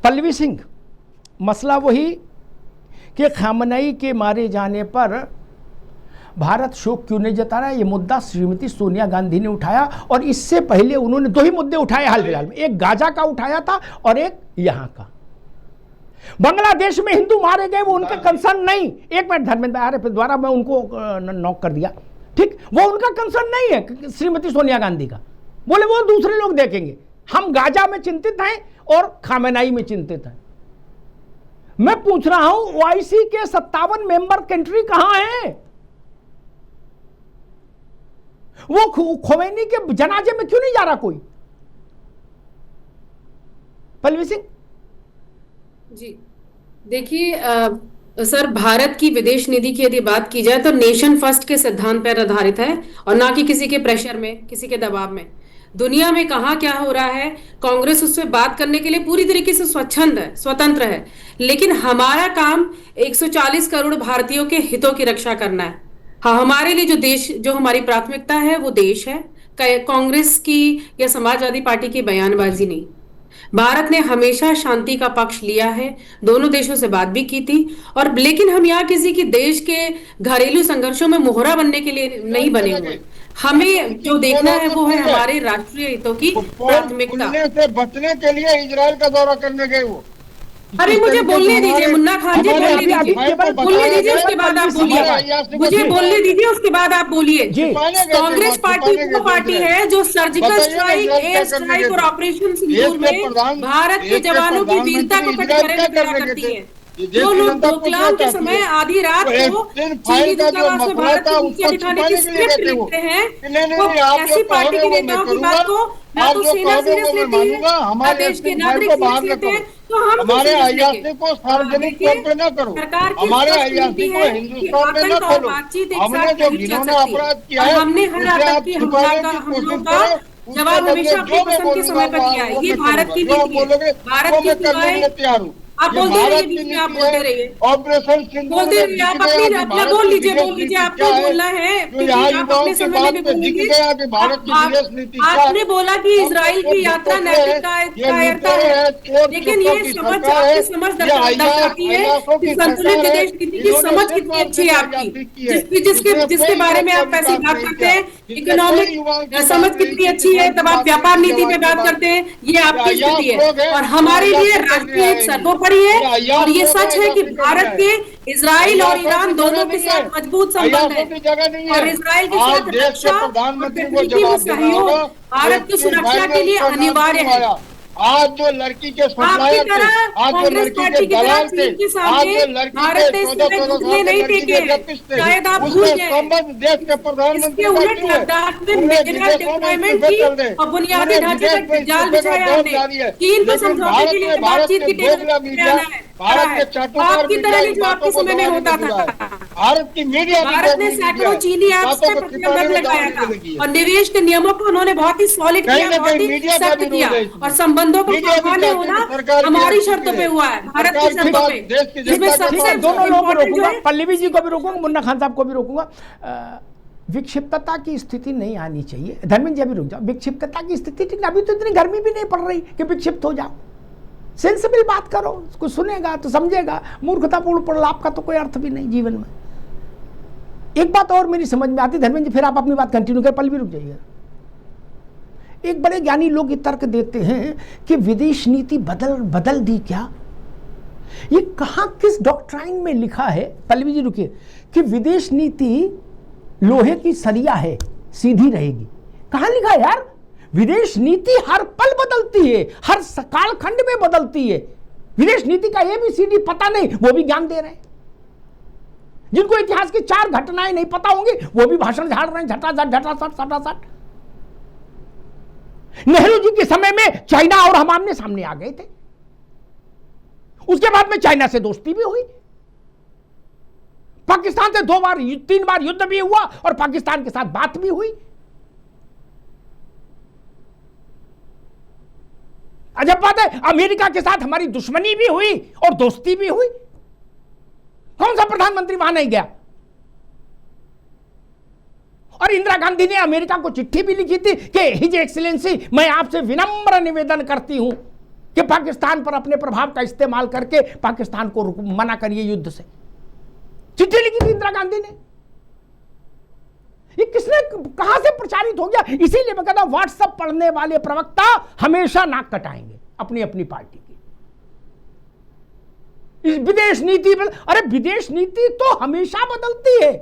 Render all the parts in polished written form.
पल्लवी सिंह, मसला वही कि खामनेई के मारे जाने पर भारत शोक क्यों नहीं जता रहा है, ये मुद्दा श्रीमती सोनिया गांधी ने उठाया। और इससे पहले उन्होंने दो ही मुद्दे उठाए हाल फिलहाल में, एक गाजा का उठाया था और एक यहां का। बांग्लादेश में हिंदू मारे गए वो उनका कंसर्न नहीं। एक मिनट धर्मेंद्र भाई, फिर द्वारा मैं उनको नॉक कर दिया, ठीक, वो उनका कंसर्न नहीं है श्रीमती सोनिया गांधी का, बोले वो दूसरे लोग देखेंगे। हम गाजा में चिंतित हैं और खामेनेई में चिंतित हैं। मैं पूछ रहा हूं ओआईसी के 57 मेंबर कंट्री कहां हैं? वो खोमेनी के जनाजे में क्यों नहीं जा रहा कोई? पल्लवी सिंह जी देखिए सर, भारत की विदेश नीति की यदि बात की जाए तो नेशन फर्स्ट के सिद्धांत पर आधारित है और ना कि किसी के प्रेशर में, किसी के दबाव में। दुनिया में कहाँ क्या हो रहा है, कांग्रेस उससे बात करने के लिए पूरी तरीके से स्वच्छंद है, स्वतंत्र है। लेकिन हमारा काम 140 करोड़ भारतीयों के हितों की रक्षा करना है। हाँ, हमारे लिए जो देश, जो हमारी प्राथमिकता है वो देश है, कांग्रेस की या समाजवादी पार्टी की बयानबाजी नहीं। भारत ने हमेशा शांति का पक्ष लिया है, दोनों देशों से बात भी की थी। और लेकिन हम यहाँ किसी की देश के घरेलू संघर्षों में मोहरा बनने के लिए नहीं बने हुए। हमें जो देखना है वो है हमारे राष्ट्रीय हितों की प्राथमिकता। से बचने के लिए इजराइल का दौरा करने गए वो। अरे मुझे बोलने दीजिए मुन्ना खान जी, बोलने दीजिए, उसके बाद आप बोलिए। मुझे बोलने दीजिए, उसके बाद आप बोलिए। कांग्रेस पार्टी वो पार्टी है जो सर्जिकल स्ट्राइक, एयर स्ट्राइक और ऑपरेशन सिंदूर में भारत के जवानों की वीरता को कटघरे में खड़ा करती है। जो लोग डोकलाम के समय आधी रात को चीनी दूतावास में भारत को नीचे दिखाने की स्क्रिप्ट लिखते हैं, वो ऐसी पार्टी के नेताओं की बात को ना तो सेना सीरियस लेती है, ना देश के नागरिक सीरियस लेते हैं। तो हम हमारे अयासी को सार्वजनिक तौर पे न करो, हमारे अयासी को हिंदुस्तान में न खोलो। हमने जो घिनौना अपराध किया है, हमने हर आतंक की हमलों का जवाब हमेशा अपनी पसंद के समय पर किया है। ये भारत की नीति है, भारत की तैयार हूँ। आप बोलते रहिए, बीच में आप बोलते रहिए, ऑपरेशन बोलते रहिए। आप अपना बोल लीजिए, आपको बोलना है क्योंकि आप अपने समय में बोलेंगे। आपने बोला कि इजराइल की यात्रा नैतिक कायरता है, लेकिन ये समझ आपकी समझ दर्शाती है कि संतुलित विदेश नीति की समझ कितनी अच्छी है आपकी, जिसके बारे में आप ऐसी बात करते हैं। इकोनॉमिक समझ कितनी अच्छी है, तब आप व्यापार नीति पे बात करते हैं। ये आपकी स्थिति है और हमारे लिए राष्ट्रीय हित सर्वोपरि है। और ये सच है कि भारत के इजराइल और ईरान दोनों के साथ मजबूत संबंध है और इजराइल के साथ रक्षा और कूटनीति में सहयोग भारत की सुरक्षा के लिए अनिवार्य है। आज जो लड़की के सप्लायर थे, आज जो लड़की के दलाल थे, आज जो लड़की के 14 नहीं टेके, शायद आप भूल गए संबंध देश के प्रधानमंत्री और बुनियादी ढांचे पर जाल बिछाया हमने। चीन को समझौते के लिए बातचीत की टेबल भारत के चाटुकार आपकी तरह नहीं जो आपके समय में होता था। भारत की मीडिया, भारत ने सैकड़ों चीनी ऐप्स पर प्रतिबंध लगाया था और निवेश के नियमों को उन्होंने बहुत ही सॉलिड किया, बहुत ही सख्त किया। और संबंधों को सामान्य होना हमारी शर्तों पे हुआ है, भारत की शर्तों पे, जिसमें सबसे दोनों लोगों को रोकूंगा, पल्लवी जी को भी रोकूंगा, मुन्ना खान साहब को भी रोकूंगा। विक्षिप्तता की स्थिति नहीं आनी चाहिए। धर्मेंद्र जी भी रुक जाओ। विक्षिप्तता की स्थिति ठीक, अभी तो इतनी गर्मी भी नहीं पड़ रही कि विक्षिप्त हो जाओ। सेंसिबल बात करो, उसको सुनेगा तो समझेगा। मूर्खतापूर्ण प्रलाप का तो कोई अर्थ भी नहीं जीवन में। एक बात और मेरी समझ में आती, धर्मेंद्र जी फिर आप अपनी बात कंटिन्यू कर, पल्लवी रुक जाइएगा। एक बड़े ज्ञानी लोग ये तर्क देते हैं कि विदेश नीति बदल दी क्या? ये कहां किस डॉक्ट्राइन में लिखा है, पल्लवी जी रुकिए, कि विदेश नीति लोहे की सरिया है, सीधी रहेगी? कहां लिखा है यार? विदेश नीति हर पल बदलती है, हर कालखंड में बदलती है। विदेश नीति का ABCD पता नहीं, वो भी ज्ञान दे रहे हैं। जिनको इतिहास की 4 घटनाएं नहीं पता होंगी वो भी भाषण झाड़ रहे हैं, झटाझट। नेहरू जी के समय में चाइना और हम आमने सामने आ गए थे। उसके बाद में चाइना से दोस्ती भी हुई, पाकिस्तान से 3 बार युद्ध भी हुआ और पाकिस्तान के साथ बात भी हुई। अजब बात है, अमेरिका के साथ हमारी दुश्मनी भी हुई और दोस्ती भी हुई। कौन सा प्रधानमंत्री वहां नहीं गया? और इंदिरा गांधी ने अमेरिका को चिट्ठी भी लिखी थी कि हिज एक्सीलेंसी, मैं आपसे विनम्र निवेदन करती हूं कि पाकिस्तान पर अपने प्रभाव का इस्तेमाल करके पाकिस्तान को मना करिए युद्ध से। चिट्ठी लिखी थी इंदिरा गांधी ने। ये किसने, कहां से प्रचारित हो गया? इसीलिए मैं कहता हूं व्हाट्सएप पढ़ने वाले प्रवक्ता हमेशा नाक कटाएंगे अपनी अपनी पार्टी की। इस विदेश नीति, अरे विदेश नीति तो हमेशा बदलती है,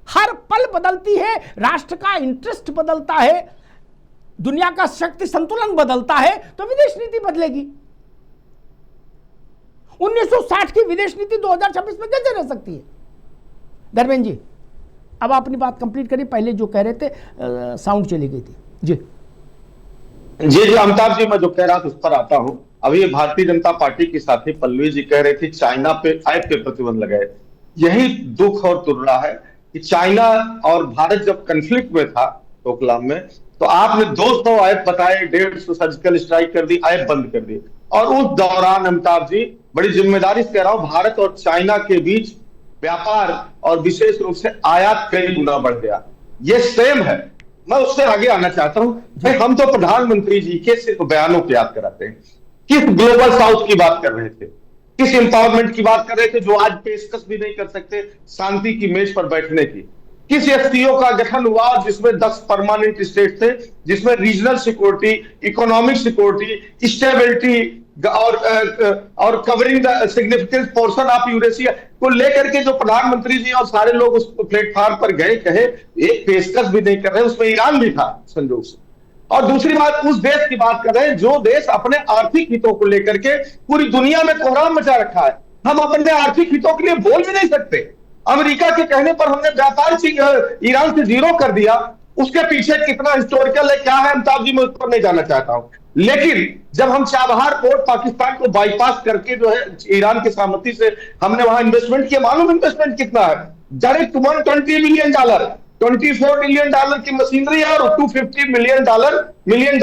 हर पल बदलती है, राष्ट्र का इंटरेस्ट बदलता है, दुनिया का शक्ति संतुलन बदलता है, तो विदेश नीति बदलेगी। 1960 की विदेश नीति 2026 में कैसे रह सकती है? धर्मेंद्र जी अब अपनी बात कंप्लीट करिए, पहले जो कह रहे थे साउंड चली गई थी। जी जी अमिताभ जी, मैं जो कह रहा था उस पर आता हूं। अभी भारतीय जनता पार्टी की साथी पल्लवी जी कह रही थी चाइना पे आयात पे प्रतिबंध लगाए। यही दुख और तुलना है कि चाइना और भारत जब कन्फ्लिक्ट में था डोकलाम में, तो आपने 200 आयात बताए, 150 सर्जिकल स्ट्राइक कर दी, आयात बंद कर दी। और उस दौरान अमिताभ जी बड़ी जिम्मेदारी से कह रहा हूं, भारत और चाइना के बीच व्यापार और विशेष रूप से आयात कई गुना बढ़ गया। ये सेम है। मैं उससे आगे आना चाहता हूं भाई, हम तो प्रधानमंत्री जी के सिर्फ बयानों को याद कराते हैं। किस ग्लोबल साउथ की बात कर रहे थे, किस एम्पावरमेंट की बात कर रहे थे जो आज पेशकश भी नहीं कर सकते शांति की मेज पर बैठने की? किस एससीओ का गठन हुआ जिसमें 10 परमानेंट स्टेट थे, जिसमें regional security, economic security, stability और covering the significant portion of Eurasia को लेकर के जो प्रधानमंत्री जी और सारे लोग उस प्लेटफॉर्म पर गए, कहे एक पेशकश भी नहीं कर रहे, उसमें ईरान भी था संजोग से। और दूसरी बात, उस देश की बात कर रहे हैं जो देश अपने आर्थिक हितों को लेकर के पूरी दुनिया में कोहराम मचा रखा है। हम अपने आर्थिक हितों के लिए बोल भी नहीं सकते। अमेरिका के कहने पर हमने व्यापार ईरान से जीरो कर दिया। उसके पीछे कितना हिस्टोरिकल है, क्या है, अमिताभ जी मैं उस पर नहीं जाना चाहता हूं। लेकिन जब हम चाबहार पोर्ट पाकिस्तान को बाईपास करके जो है ईरान की सहमति से हमने वहां इन्वेस्टमेंट किया, मालूम इन्वेस्टमेंट कितना है? डायरेक्ट $120 मिलियन, $24 मिलियन की मशीनरी है और $250 मिलियन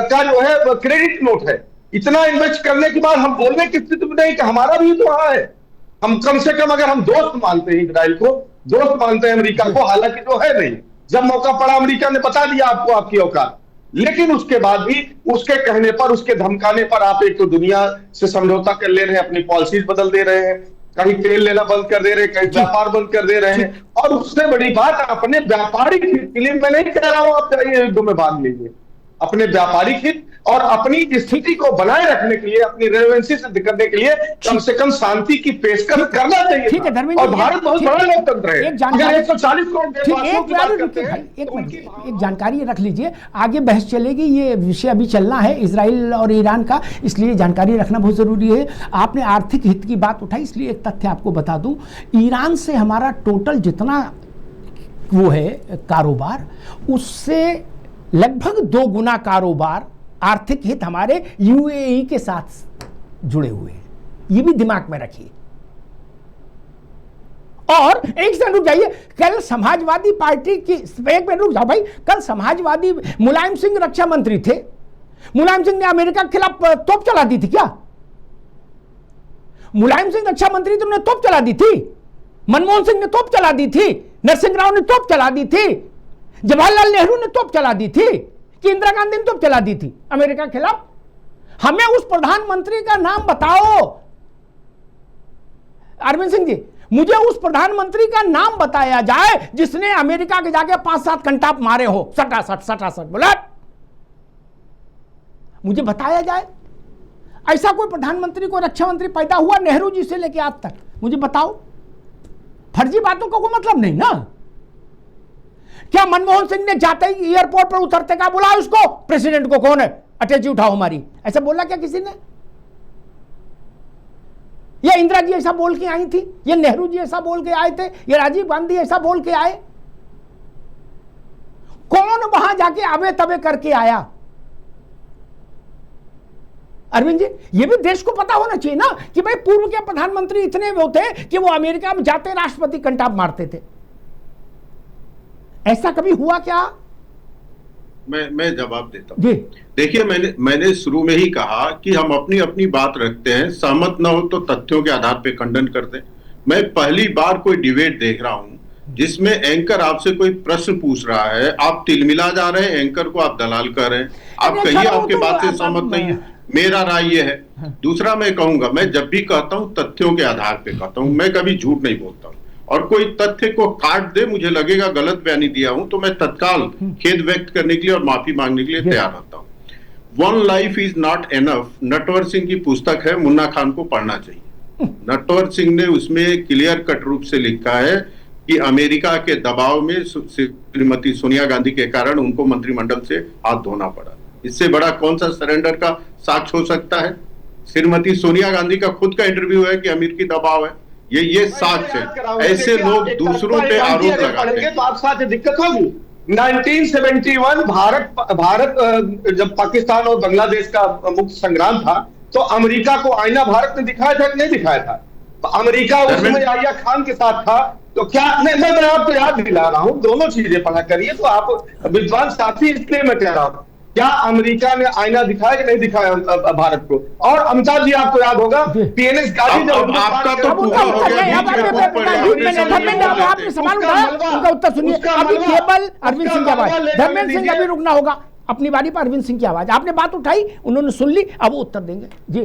का जो है क्रेडिट नोट है। इतना इन्वेस्ट करने के बाद हम बोलने की स्थिति में नहीं कि हमारा भी तो वहां है। हम कम से कम अगर हम दोस्त मानते हैं इजराइल को, दोस्त मानते हैं अमेरिका को, हालांकि जो है नहीं, जब मौका पड़ा अमेरिका ने बता दिया आपको आपकी औकात। लेकिन उसके बाद भी उसके कहने पर, उसके धमकाने पर आप एक तो दुनिया से समझौता कर ले रहे हैं, अपनी पॉलिसीज बदल दे रहे हैं, कहीं तेल लेना बंद कर दे रहे हैं, कहीं व्यापार बंद कर दे रहे हैं। और उससे बड़ी बात, अपने व्यापारिक हित के लिए, मैं नहीं कह रहा हूं आप चाहिए युद्ध में भाग लीजिए, अपने व्यापारिक हित और अपनी स्थिति को बनाए रखने के लिए, अपनी रेलेवेंसी सिद्ध करने के लिए कम से कम शांति की पेशकश करना चाहिए। ठीक है धर्मेंद्र, और भारत बहुत बड़ा लोकतंत्र है। अगर 140 करोड़ देशवासियों की बात करते हैं, एक जानकारी रख लीजिए, आगे बहस चलेगी, ये विषय अभी चलना है इजराइल और ईरान का, इसलिए जानकारी रखना बहुत जरूरी है। आपने आर्थिक हित की बात उठाई, इसलिए एक तथ्य आपको बता दूं, ईरान से हमारा टोटल जितना वो है कारोबार, उससे लगभग 2 गुना कारोबार, आर्थिक हित हमारे यूएई के साथ जुड़े हुए हैं। ये भी दिमाग में रखिए। और एक सेकंड रुक जाइए, कल समाजवादी पार्टी की, एक मिनट रुक जाओ भाई, कल समाजवादी मुलायम सिंह रक्षा मंत्री थे, मुलायम सिंह ने अमेरिका के खिलाफ तोप चला दी थी क्या? मुलायम सिंह रक्षा मंत्री तो उन्होंने तोप चला दी थी, मनमोहन सिंह ने तोप चला दी थी, नरसिंह राव ने तोप चला दी थी, जवाहरलाल नेहरू ने तोप चला दी थी, कि इंदिरा गांधी ने तोप चला दी थी अमेरिका के खिलाफ। हमें उस प्रधानमंत्री का नाम बताओ अरविंद सिंह जी, मुझे उस प्रधानमंत्री का नाम बताया जाए जिसने अमेरिका के जाके 5-7 कंटाप मारे हो, सटासट बोला, मुझे बताया जाए। ऐसा कोई प्रधानमंत्री को रक्षा मंत्री पैदा हुआ नेहरू जी से लेके आज तक? मुझे बताओ। फर्जी बातों का कोई मतलब नहीं ना। क्या मनमोहन सिंह ने जाते ही एयरपोर्ट पर उतरते का बोला उसको, प्रेसिडेंट को, कौन है अटैची उठाओ हमारी, ऐसा बोला क्या किसी ने? या इंदिरा जी ऐसा बोल के आई थी, या नेहरू जी ऐसा बोल के आए थे, या राजीव गांधी ऐसा बोल के आए? कौन वहां जाके आवे तबे करके आया? अरविंद जी, ये भी देश को पता होना चाहिए ना कि भाई पूर्व के प्रधानमंत्री इतने वो थे कि वो अमेरिका में जाते राष्ट्रपति कंटाप मारते थे। ऐसा कभी हुआ क्या? मैं जवाब देता हूं। जी देखिए, मैंने शुरू में ही कहा कि हम अपनी अपनी बात रखते हैं, सहमत न हो तो तथ्यों के आधार पे खंडन करते हैं। मैं पहली बार कोई डिबेट देख रहा हूं जिसमें एंकर आपसे कोई प्रश्न पूछ रहा है, आप तिलमिला जा रहे हैं, एंकर को आप दलाल कर रहे हैं, आप कहिए आपके बात से सहमत नहीं है। मेरा राय ये है। दूसरा मैं कहूंगा, मैं जब भी कहता हूं तथ्यों के आधार पे कहता हूं, मैं कभी झूठ नहीं बोलता हूं। और कोई तथ्य को काट दे, मुझे लगेगा गलत बयानी दिया हूं, तो मैं तत्काल खेद व्यक्त करने के लिए और माफी मांगने के लिए तैयार रहता हूं। One life is not enough, Natwar Singh की पुस्तक है, मुन्ना खान को पढ़ना चाहिए। नटवर सिंह ने उसमें क्लियर कट रूप से लिखा है कि अमेरिका के दबाव में श्रीमती सोनिया गांधी के कारण उनको मंत्रिमंडल से हाथ धोना पड़ा। इससे बड़ा कौन सा सरेंडर का साक्ष्य हो सकता है? श्रीमती सोनिया गांधी का खुद का इंटरव्यू है कि अमेरिकी दबाव है। ये साक्ष्य है। ऐसे लोग दूसरों पे आरोप लगाते हैं तो आप साथ दिक्कत होगी। 1971 भारत जब पाकिस्तान और बांग्लादेश का मुक्त संग्राम था, तो अमेरिका को आईना भारत ने दिखाया था कि नहीं दिखाया था? तो अमेरिका उस समय आया खान के साथ था, तो क्या मैं आपको याद दिला रहा हूं, दोनों चीजें पढ़ा करिए तो आप विद्वान साथी, इसलिए मैं कह रहा हूं क्या अमेरिका ने आईना दिखाया कि नहीं दिखाया भारत को? और अमिताभ जी आपको याद होगा पीएनएस गाजी जब आपका तो पूरा हो गया, आपने सवाल उठाया, उनका उत्तर सुनिए। अभी केवल अरविंद सिंह की आवाज, धर्मेंद्र सिंह अभी रुकना होगा, अपनी बारी पर अरविंद सिंह की आवाज। आपने बात उठाई, उन्होंने सुन ली, अब वो उत्तर देंगे जी।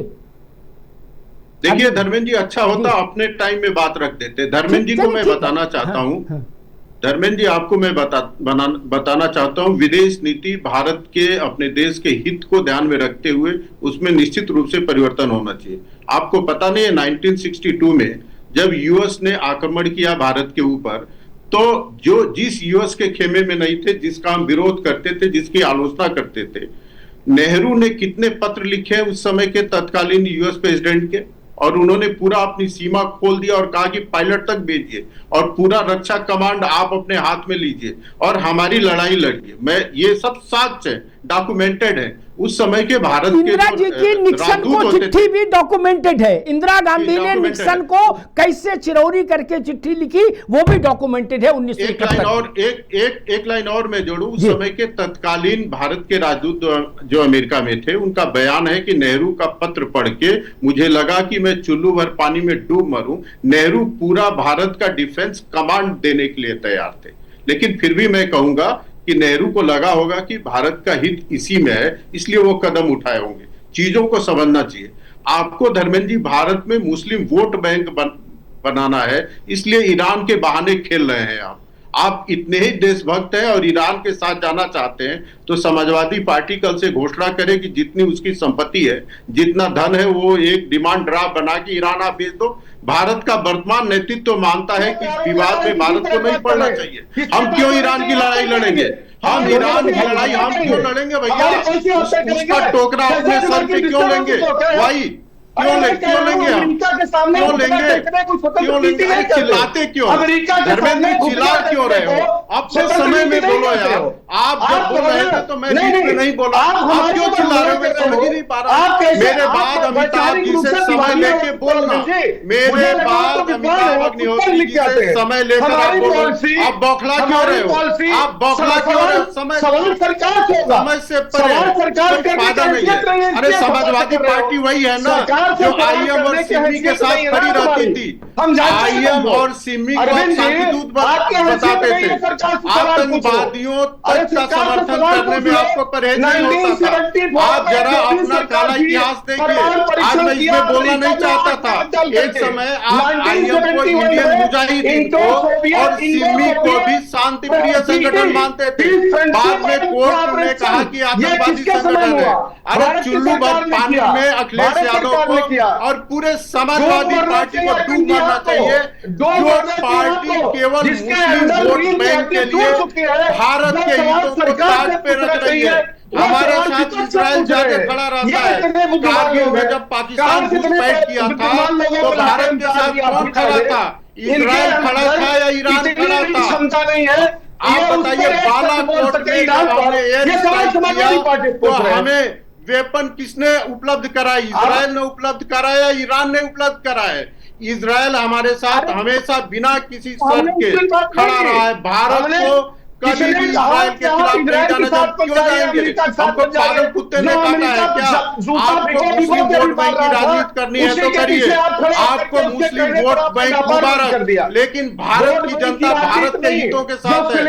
देखिए धर्मेंद्र जी, अच्छा होता अपने टाइम में बात रख देते। धर्मेंद्र जी को मैं बताना चाहता हूं, धर्मेंद्र जी आपको मैं बताना चाहता हूं, विदेश नीति भारत के अपने देश के हित को ध्यान में रखते हुए उसमें निश्चित रूप से परिवर्तन होना चाहिए। आपको पता नहीं है 1962 में जब यूएस ने आक्रमण किया भारत के ऊपर, तो जिस यूएस के खेमे में नहीं थे, जिसका हम विरोध करते थे, जिसकी आलोचना करते थे, नेहरू ने कितने पत्र लिखे उस समय के तत्कालीन यूएस प्रेसिडेंट के, और उन्होंने पूरा अपनी सीमा खोल दिया और कहा कि पायलट तक भेजिए और पूरा रक्षा कमांड आप अपने हाथ में लीजिए और हमारी लड़ाई लड़िए। मैं ये सब साक्ष्य है, डॉक्यूमेंटेड है। उस समय के भारत के इंदिरा जी की निक्सन को चिट्ठी भी डॉक्यूमेंटेड है। इंदिरा गांधी ने निक्सन को कैसे चिरौरी करके चिट्ठी लिखी, वो भी डॉक्यूमेंटेड है। 1971 एक लाइन और मैं जोड़ू, उस समय के तत्कालीन भारत के राजदूत जो अमेरिका में थे, उनका बयान है कि नेहरू का पत्र पढ़ के मुझे लगा कि मैं चुल्लू भर पानी में डूब मरूं। नेहरू पूरा भारत का डिफेंस कमांड देने के लिए तैयार थे, लेकिन फिर भी मैं कहूंगा कि नेहरू को लगा होगा कि भारत का हित इसी में है, इसलिए वो कदम उठाए होंगे। चीजों को समझना चाहिए। आपको धर्मेंद्र जी, भारत में मुस्लिम वोट बैंक बनाना है, इसलिए ईरान के बहाने खेल रहे हैं आप इतने ही देशभक्त हैं और ईरान के साथ जाना चाहते हैं, तो समाजवादी पार्टी कल से घोषणा करे कि जितनी उसकी संपत्ति है, जितना धन है, वो एक डिमांड ड्राफ्ट बना के ईरान आप भेज दो। भारत का वर्तमान नेतृत्व तो मानता है कि विवाद में भारत को नहीं पड़ना चाहिए। हम क्यों ईरान की लड़ाई लड़ेंगे? हम ईरान की लड़ाई हम क्यों लड़ेंगे भैया? उसका टोकरा अपने सर पे क्यों लेंगे भाई? क्यों लेंगे हम? क्यों लेंगे? चिल्लाते क्यों? धर्मेंद्र चिल्ला क्यों रहे हो? आप तो समय में बोलो यार। आप जब बोल रहे थे तो मैं बीच में नहीं बोला। आप क्यों चिल्ला रहे हो? मैं समझ ही नहीं पा रहा। मेरे बाद अमिताभ जी से समय लेके बोलना, मेरे बाद अमिताभ अग्निहोत्री जी से समय लेकर आप बोलो। आप बौखला क्यों रहे हो? आप बौखला क्यों रहे हो? समय से परे फायदा नहीं है। अरे समाजवादी पार्टी वही है ना जो आईएम और सिमी के साथ खड़ी रहती थी। आईएम और सिमी को शांति दूत बताते थे। आतंकवादियों तक का समर्थन करने में आपको परहेज नहीं होता था। आप जरा अपना काला इतिहास देखिए। आज मैं इसमें बोलना नहीं चाहता था। एक समय आप आईएम को इंडियन मुजाहिदीन को और सिमी को भी शांति प्रिय संगठन मानते थे। बाद में कोर्ट ने कहा कि आतंकवादी संगठन है। अरे चुल्लू भर पानी में अखिलेश यादव को और पूरे समाजवादी पार्टी को डूब मरना चाहिए, जो पार्टी केवल मुस्लिम वोट बैंक के लिए भारत के हितों को ताज पे रख रही है। हमारे साथ इजराइल जाके खड़ा रहता है। कारगिल में जब पाकिस्तान घुसपैठ किया था तो भारत के साथ कौन खड़ा था? इजराइल खड़ा था या ईरान खड़ा था? आप बताइए, बालाकोट में हमने एयर स्ट्राइक किया तो हमें वेपन किसने उपलब्ध कराई? इजराइल ने उपलब्ध कराया, ईरान ने उपलब्ध कराया। इजराइल हमारे साथ हमेशा बिना किसी शर्त के खड़ा रहा है। भारत को कभी भी इजराइल के खिलाफ नहीं जाना चाहिए। क्यों जाएंगे? हमको पागल कुत्ते ने काटा है क्या? आपको मुस्लिम वोट बैंक की राजनीति करनी है तो करिए, आपको मुस्लिम वोट बैंक मुबारक, लेकिन भारत की जनता भारत के हितों के साथ है।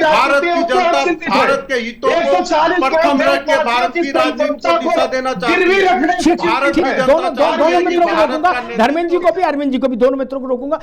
भारत की जनता भारत के हितों को प्रथम रख के भारत की राजनीति को दिशा देना चाहती है। भारत की जनता चाहती है कि भारत का धर्मेंद्र जी को भी, अरविंद जी को भी, दोनों मित्रों को रोकूंगा।